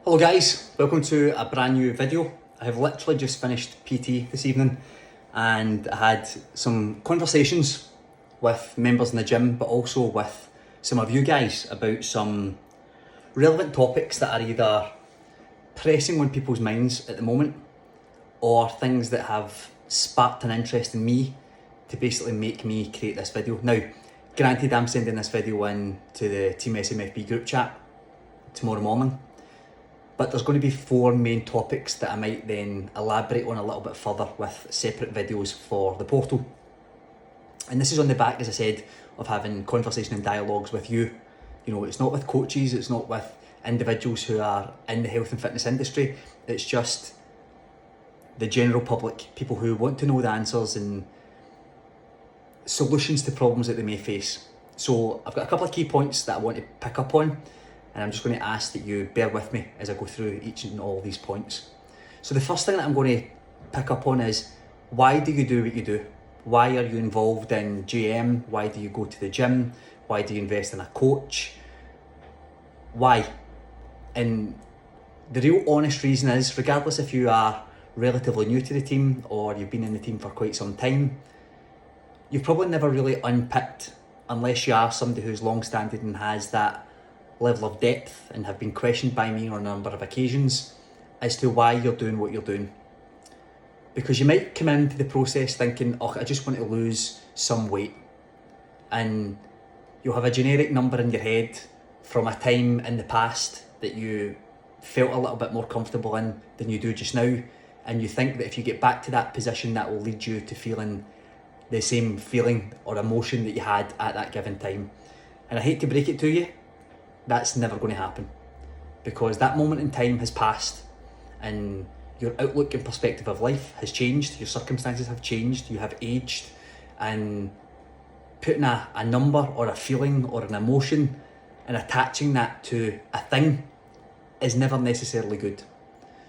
Hello guys, welcome to a brand new video. I have literally just finished PT this evening and I had some conversations with members in the gym, but also with some of you guys about some relevant topics that are either pressing on people's minds at the moment or things that have sparked an interest in me to basically make me create this video. Now, granted, I'm sending this video in to the Team SMFB group chat tomorrow morning, but there's going to be four main topics that I might then elaborate on a little bit further with separate videos for the portal. And this is on the back, as I said, of having conversation and dialogues with you. You know, it's not with coaches, it's not with individuals who are in the health and fitness industry. It's just the general public, people who want to know the answers and solutions to problems that they may face. So I've got a couple of key points that I want to pick up on, and I'm just going to ask that you bear with me as I go through each and all these points. So the first thing that I'm going to pick up on is, why do you do what you do? Why are you involved in GM? Why do you go to the gym? Why do you invest in a coach? Why? And the real honest reason is, regardless if you are relatively new to the team or you've been in the team for quite some time, you've probably never really unpicked, unless you are somebody who's long-standing and has that level of depth and have been questioned by me on a number of occasions as to why you're doing what you're doing. Because you might come into the process thinking, oh, I just want to lose some weight. And you'll have a generic number in your head from a time in the past that you felt a little bit more comfortable in than you do just now. And you think that if you get back to that position, that will lead you to feeling the same feeling or emotion that you had at that given time. And I hate to break it to you, that's never going to happen, because that moment in time has passed and your outlook and perspective of life has changed, your circumstances have changed, you have aged, and putting a number or a feeling or an emotion and attaching that to a thing is never necessarily good.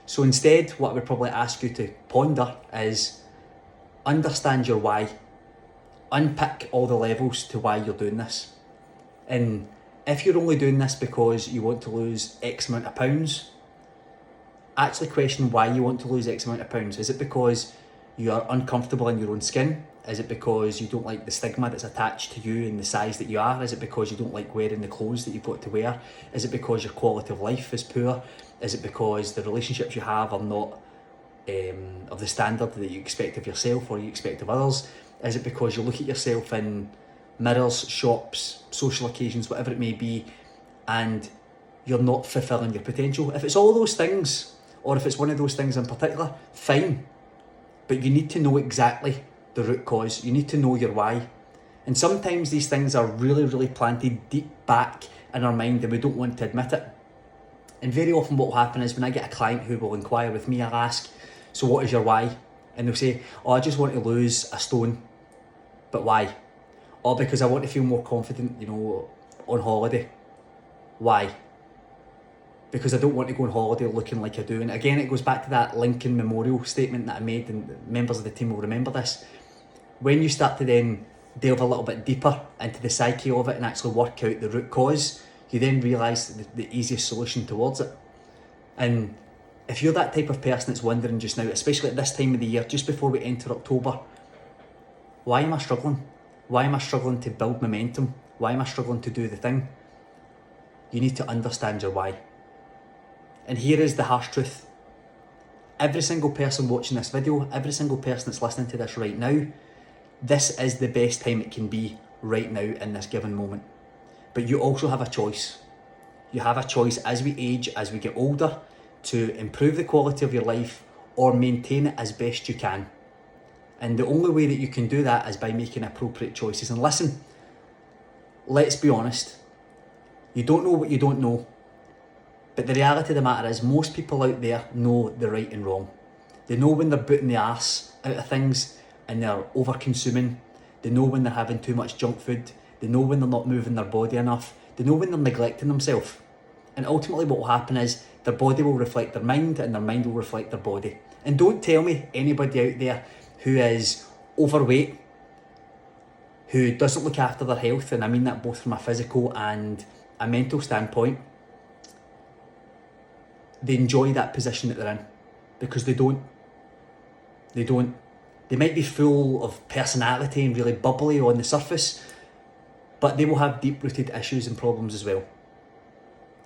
So instead, what I would probably ask you to ponder is, understand your why. Unpick all the levels to why you're doing this. And if you're only doing this because you want to lose X amount of pounds, actually question why you want to lose X amount of pounds. Is it because you are uncomfortable in your own skin? Is it because you don't like the stigma that's attached to you and the size that you are? Is it because you don't like wearing the clothes that you've got to wear? Is it because your quality of life is poor? Is it because the relationships you have are not of the standard that you expect of yourself or you expect of others? Is it because you look at yourself in mirrors, shops, social occasions, whatever it may be, and you're not fulfilling your potential? If it's all those things, or if it's one of those things in particular, fine. But you need to know exactly the root cause. You need to know your why. And sometimes these things are really, really planted deep back in our mind and we don't want to admit it. And very often what will happen is, when I get a client who will inquire with me, I'll ask, so what is your why? And they'll say, oh, I just want to lose a stone. But why? Or because I want to feel more confident, on holiday. Why? Because I don't want to go on holiday looking like I do. And again, it goes back to that Lincoln Memorial statement that I made, and members of the team will remember this. When you start to then delve a little bit deeper into the psyche of it and actually work out the root cause, you then realise the easiest solution towards it. And if you're that type of person that's wondering just now, especially at this time of the year, just before we enter October, why am I struggling? Why am I struggling to build momentum? Why am I struggling to do the thing? You need to understand your why. And here is the harsh truth. Every single person watching this video, every single person that's listening to this right now, this is the best time it can be right now in this given moment. But you also have a choice. You have a choice as we age, as we get older, to improve the quality of your life or maintain it as best you can. And the only way that you can do that is by making appropriate choices. And listen, let's be honest. You don't know what you don't know. But the reality of the matter is, most people out there know the right and wrong. They know when they're booting the arse out of things and they're over consuming. They know when they're having too much junk food. They know when they're not moving their body enough. They know when they're neglecting themselves. And ultimately what will happen is, their body will reflect their mind and their mind will reflect their body. And don't tell me anybody out there who is overweight, who doesn't look after their health, and I mean that both from a physical and a mental standpoint, they enjoy that position that they're in, because they don't. They might be full of personality and really bubbly on the surface, but they will have deep-rooted issues and problems as well.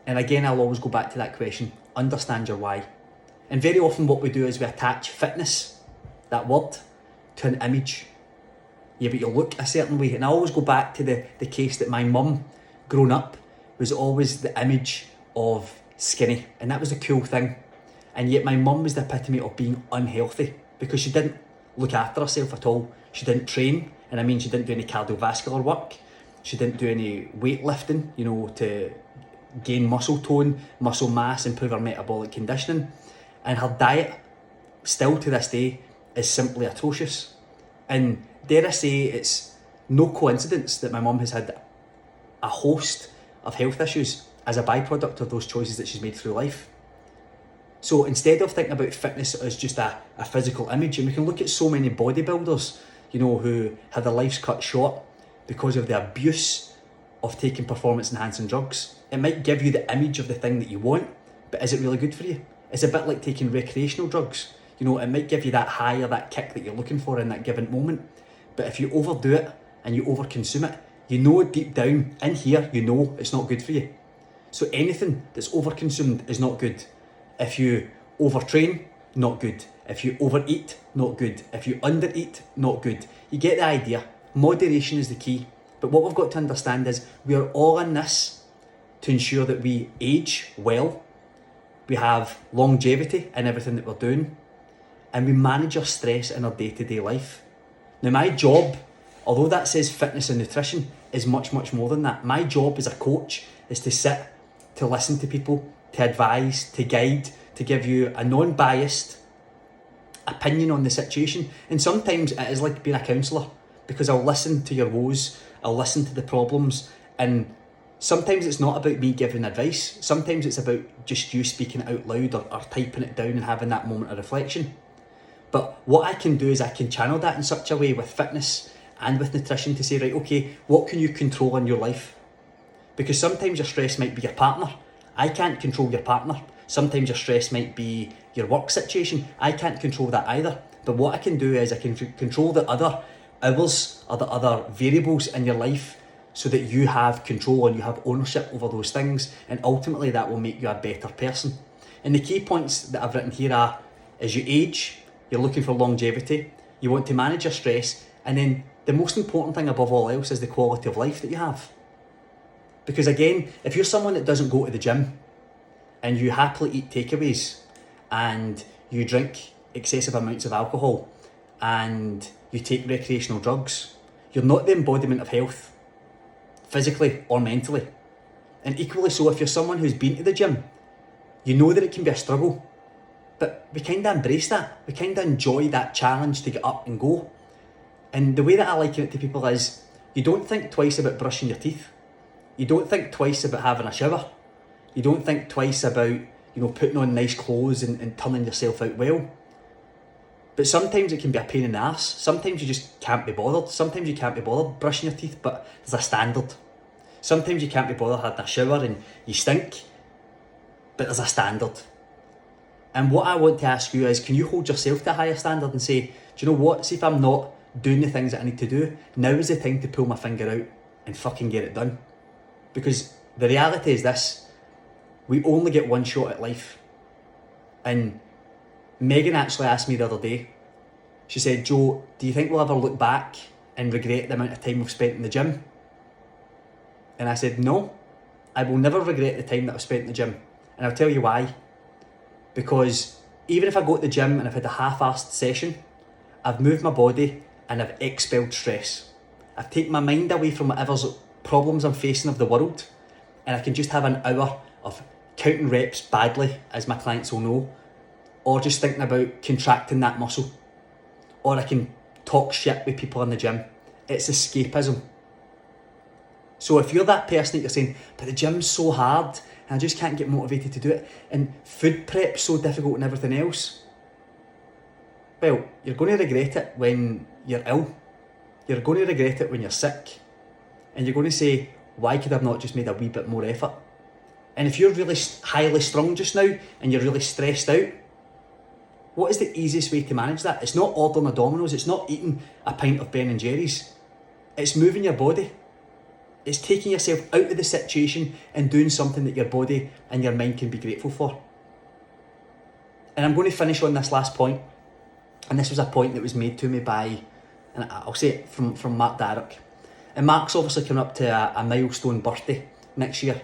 And again, I'll always go back to that question, understand your why. And very often what we do is we attach fitness, that word, to an image. Yeah, but you look a certain way. And I always go back to the case that my mum, growing up, was always the image of skinny. And that was a cool thing. And yet my mum was the epitome of being unhealthy, because she didn't look after herself at all. She didn't train, and I mean she didn't do any cardiovascular work. She didn't do any weightlifting, to gain muscle tone, muscle mass, improve her metabolic conditioning. And her diet, still to this day, is simply atrocious. And dare I say, it's no coincidence that my mum has had a host of health issues as a byproduct of those choices that she's made through life. So instead of thinking about fitness as just a physical image, and we can look at so many bodybuilders, who had their lives cut short because of the abuse of taking performance enhancing drugs. It might give you the image of the thing that you want, but is it really good for you? It's a bit like taking recreational drugs. It might give you that high or that kick that you're looking for in that given moment. But if you overdo it and you overconsume it, deep down in here, it's not good for you. So anything that's overconsumed is not good. If you overtrain, not good. If you overeat, not good. If you undereat, not good. You get the idea. Moderation is the key. But what we've got to understand is we are all in this to ensure that we age well, we have longevity in everything that we're doing, and we manage our stress in our day-to-day life. Now my job, although that says fitness and nutrition, is much, much more than that. My job as a coach is to sit, to listen to people, to advise, to guide, to give you a non-biased opinion on the situation. And sometimes it is like being a counsellor, because I'll listen to your woes, I'll listen to the problems, and sometimes it's not about me giving advice. Sometimes it's about just you speaking it out loud or typing it down and having that moment of reflection. But what I can do is I can channel that in such a way with fitness and with nutrition to say, right, okay, what can you control in your life? Because sometimes your stress might be your partner. I can't control your partner. Sometimes your stress might be your work situation. I can't control that either. But what I can do is I can control the other hours or the other variables in your life, so that you have control and you have ownership over those things, and ultimately that will make you a better person. And the key points that I've written here are, as you age, you're looking for longevity, you want to manage your stress, and then the most important thing above all else is the quality of life that you have. Because again, if you're someone that doesn't go to the gym, and you happily eat takeaways, and you drink excessive amounts of alcohol, and you take recreational drugs, you're not the embodiment of health, physically or mentally. And equally so, if you're someone who's been to the gym, you know that it can be a struggle, but we kind of embrace that. We kind of enjoy that challenge to get up and go. And the way that I liken it to people is, you don't think twice about brushing your teeth. You don't think twice about having a shower. You don't think twice about, putting on nice clothes and turning yourself out well. But sometimes it can be a pain in the arse. Sometimes you just can't be bothered. Sometimes you can't be bothered brushing your teeth, but there's a standard. Sometimes you can't be bothered having a shower and you stink, but there's a standard. And what I want to ask you is, can you hold yourself to a higher standard and say, do you know what? See, if I'm not doing the things that I need to do, now is the time to pull my finger out and fucking get it done. Because the reality is this, we only get one shot at life. And Megan actually asked me the other day, she said, Joe, do you think we'll ever look back and regret the amount of time we've spent in the gym? And I said, no, I will never regret the time that I've spent in the gym. And I'll tell you why. Because even if I go to the gym and I've had a half-assed session, I've moved my body and I've expelled stress. I've taken my mind away from whatever's problems I'm facing of the world, and I can just have an hour of counting reps badly, as my clients will know, or just thinking about contracting that muscle, or I can talk shit with people in the gym. It's escapism. So if you're that person that you're saying, but the gym's so hard and I just can't get motivated to do it, and food prep's so difficult and everything else, well, you're going to regret it when you're ill. You're going to regret it when you're sick. And you're going to say, why could I have not just made a wee bit more effort? And if you're really highly strung just now and you're really stressed out, what is the easiest way to manage that? It's not ordering a Domino's, it's not eating a pint of Ben and Jerry's. It's moving your body. It's taking yourself out of the situation and doing something that your body and your mind can be grateful for. And I'm going to finish on this last point. And this was a point that was made to me by, and I'll say it from Mark Darroch. And Mark's obviously coming up to a milestone birthday next year.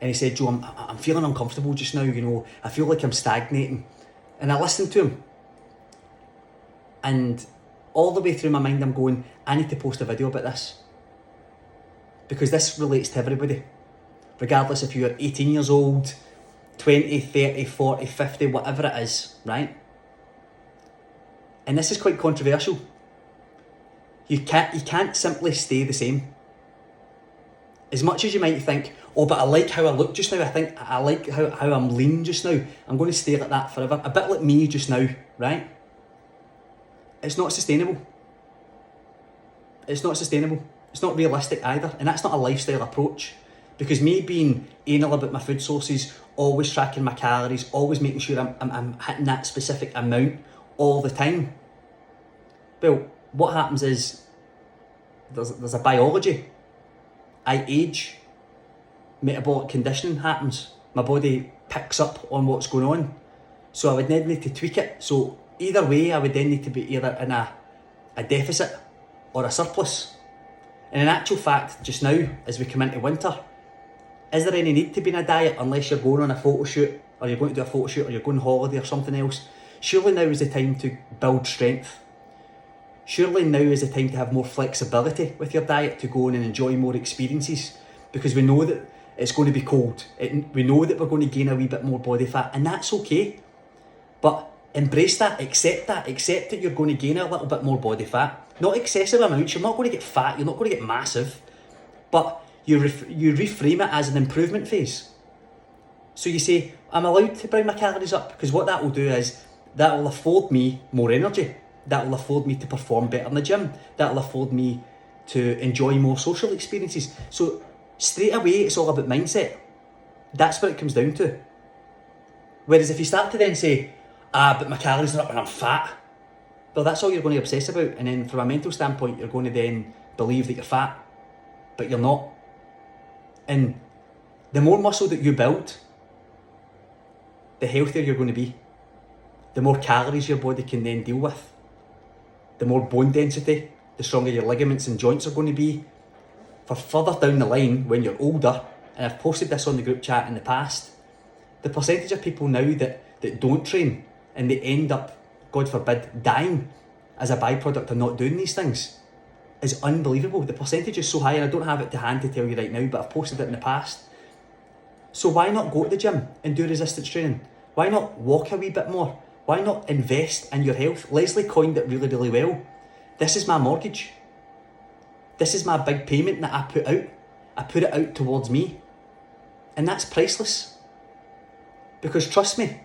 And he said, Joe, I'm feeling uncomfortable just now, you know. I feel like I'm stagnating. And I listened to him. And all the way through my mind, I'm going, I need to post a video about this. Because this relates to everybody. Regardless if you're 18 years old, 20, 30, 40, 50, whatever it is, right? And this is quite controversial. You can't simply stay the same. As much as you might think, oh, but I like how I look just now. I like how I'm lean just now. I'm going to stay like that forever. A bit like me just now, right? It's not sustainable. It's not sustainable. It's not realistic either. And that's not a lifestyle approach. Because me being anal about my food sources, always tracking my calories, always making sure I'm hitting that specific amount all the time. Well, what happens is there's a biology. I age, metabolic conditioning happens. My body picks up on what's going on. So I would then need to tweak it. So either way, I would then need to be either in a deficit or a surplus. And in actual fact, just now, as we come into winter, is there any need to be in a diet unless you're going on a photo shoot, or you're going to do a photo shoot, or you're going on holiday or something else? Surely now is the time to build strength. Surely now is the time to have more flexibility with your diet, to go in and enjoy more experiences, because we know that it's going to be cold. We know that we're going to gain a wee bit more body fat, and that's okay. But embrace that, accept that you're going to gain a little bit more body fat. Not excessive amounts, you're not going to get fat, you're not going to get massive, but you reframe it as an improvement phase. So you say, I'm allowed to bring my calories up, because what that will do is, that will afford me more energy. That will afford me to perform better in the gym. That will afford me to enjoy more social experiences. So straight away, it's all about mindset. That's what it comes down to. Whereas if you start to then say, but my calories are up and I'm fat, well, that's all you're going to obsess about. And then from a mental standpoint, you're going to then believe that you're fat, but you're not. And the more muscle that you build, the healthier you're going to be. The more calories your body can then deal with. The more bone density, the stronger your ligaments and joints are going to be. For further down the line, when you're older, and I've posted this on the group chat in the past, the percentage of people now that don't train and they end up, God forbid, dying as a byproduct of not doing these things is unbelievable. The percentage is so high, and I don't have it to hand to tell you right now, but I've posted it in the past. So why not go to the gym and do resistance training? Why not walk a wee bit more? Why not invest in your health? Leslie coined it really, really well. This is my mortgage. This is my big payment that I put out. I put it out towards me. And that's priceless. Because trust me,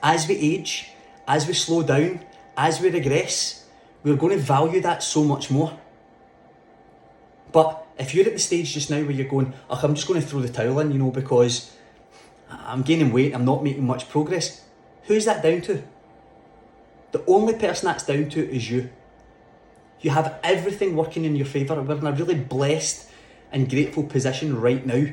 as we age, as we slow down, as we regress, we're going to value that so much more. But if you're at the stage just now where you're going, oh, I'm just going to throw the towel in, you know, because I'm gaining weight, I'm not making much progress. Who's that down to? The only person that's down to is you. You have everything working in your favour. We're in a really blessed and grateful position right now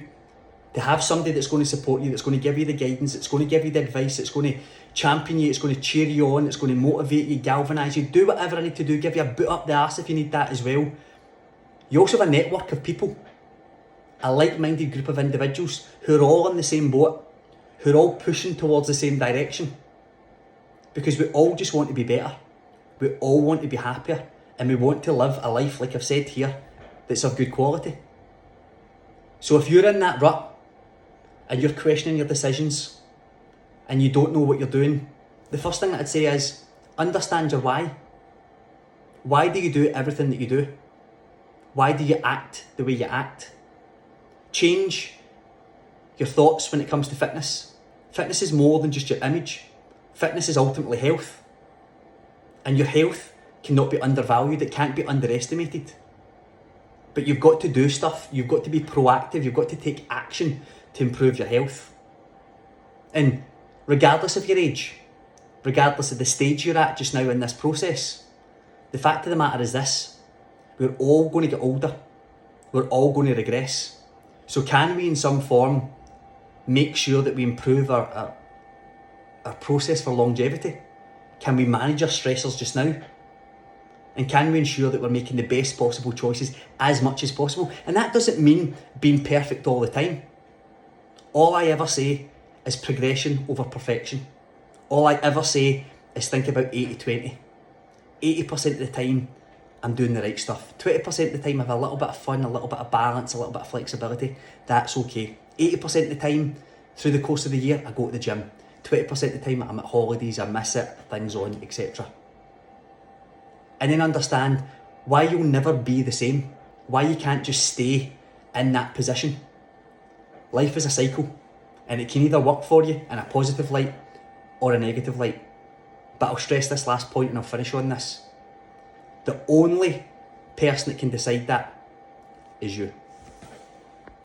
to have somebody that's going to support you, that's going to give you the guidance, that's going to give you the advice, that's going to champion you, it's going to cheer you on, it's going to motivate you, galvanise you, do whatever I need to do, give you a boot up the arse if you need that as well. You also have a network of people, a like-minded group of individuals who are all in the same boat, who are all pushing towards the same direction. Because we all just want to be better. We all want to be happier. And we want to live a life, like I've said here, that's of good quality. So if you're in that rut and you're questioning your decisions and you don't know what you're doing, the first thing that I'd say is understand your why. Why do you do everything that you do? Why do you act the way you act? Change your thoughts when it comes to fitness. Fitness is more than just your image. Fitness is ultimately health. And your health cannot be undervalued, it can't be underestimated. But you've got to do stuff, you've got to be proactive, you've got to take action to improve your health. And regardless of your age, regardless of the stage you're at just now in this process, the fact of the matter is this: we're all going to get older. We're all going to regress. So can we in some form make sure that we improve our process for longevity? Can we manage our stressors just now? And can we ensure that we're making the best possible choices as much as possible? And that doesn't mean being perfect all the time. All I ever say is progression over perfection. All I ever say is think about 80-20. 80% of the time, I'm doing the right stuff. 20% of the time, I have a little bit of fun, a little bit of balance, a little bit of flexibility. That's okay. 80% of the time, through the course of the year, I go to the gym. 20% of the time, I'm at holidays, I miss it, things on, etc. And then understand why you'll never be the same. Why you can't just stay in that position. Life is a cycle, and it can either work for you in a positive light or a negative light. But I'll stress this last point and I'll finish on this. The only person that can decide that is you.